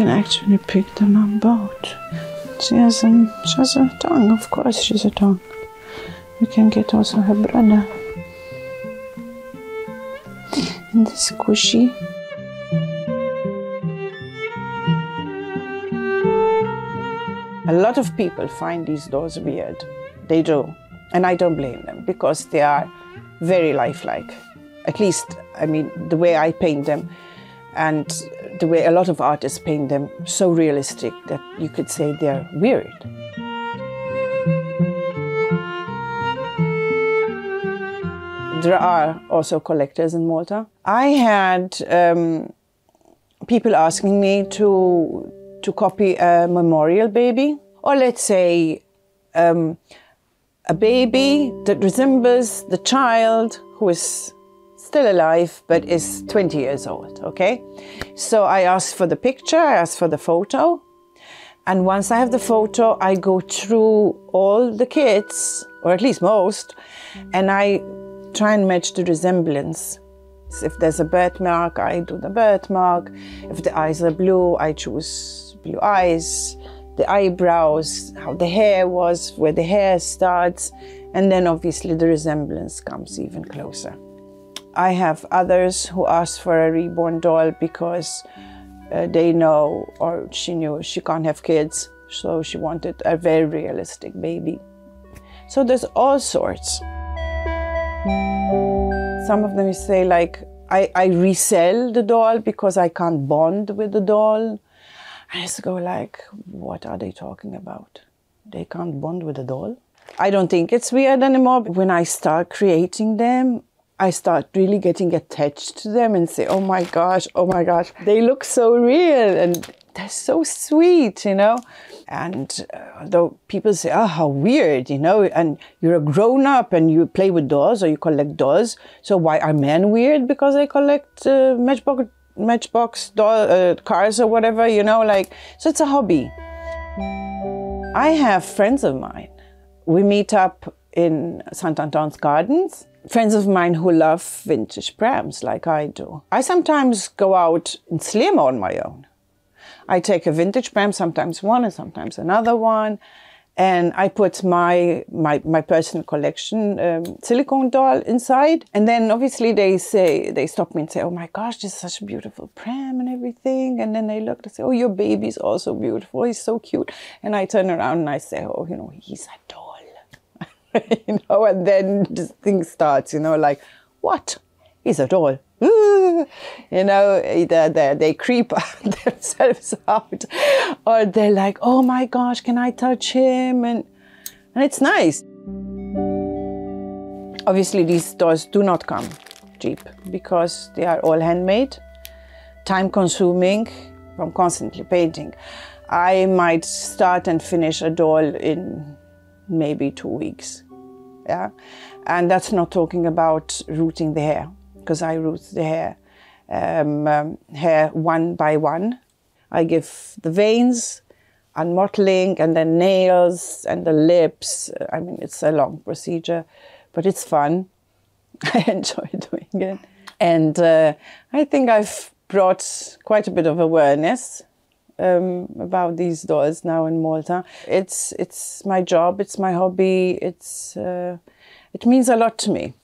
can actually pick them up both. She has a tongue, of course she's a tongue. You can get also her brother. And this squishy. A lot of people find these dolls weird. They do. And I don't blame them, because they are very lifelike. At least, I mean, the way I paint them and the way a lot of artists paint them, so realistic that you could say they're weird. There are also collectors in Malta. I had people asking me to copy a memorial baby, or let's say a baby that resembles the child who is still alive but is 20 years old, okay? So I asked for the picture, I asked for the photo, and once I have the photo, I go through all the kids, or at least most, and I try and match the resemblance. So if there's a birthmark, I do the birthmark. If the eyes are blue, I choose blue eyes. The eyebrows, how the hair was, where the hair starts, and then obviously the resemblance comes even closer. I have others who ask for a reborn doll because they know, or she knew, she can't have kids, so she wanted a very realistic baby. So there's all sorts. Some of them say like, I resell the doll because I can't bond with the doll. I just go like, what are they talking about? They can't bond with a doll? I don't think it's weird anymore. When I start creating them, I start really getting attached to them and say, oh my gosh, they look so real and they're so sweet, you know? And although people say, oh, how weird, you know, and you're a grown-up and you play with dolls or you collect dolls, so why are men weird because they collect Matchbox doll, cars or whatever, you know, like, so it's a hobby. I have friends of mine. We meet up in St. Anton's Gardens. Friends of mine who love vintage prams like I do. I sometimes go out in Sliema on my own. I take a vintage pram, sometimes one and sometimes another one. And I put my personal collection silicone doll inside. And then obviously they stop me and say, oh my gosh, this is such a beautiful pram and everything. And then they look and say, oh, your baby's also beautiful. He's so cute. And I turn around and I say, oh, you know, he's a doll. You know, and then this thing starts, you know, like, what? He's a doll. Ooh. You know, either they creep themselves out, or they're like, oh my gosh, can I touch him? And it's nice. Obviously, these dolls do not come cheap because they are all handmade, time-consuming from constantly painting. I might start and finish a doll in maybe 2 weeks, yeah? And that's not talking about rooting the hair, because I root the hair one by one. I give the veins, unmottling, and then nails and the lips. I mean, it's a long procedure, but it's fun. I enjoy doing it. And I think I've brought quite a bit of awareness about these dolls now in Malta. It's my job, it's my hobby, it means a lot to me.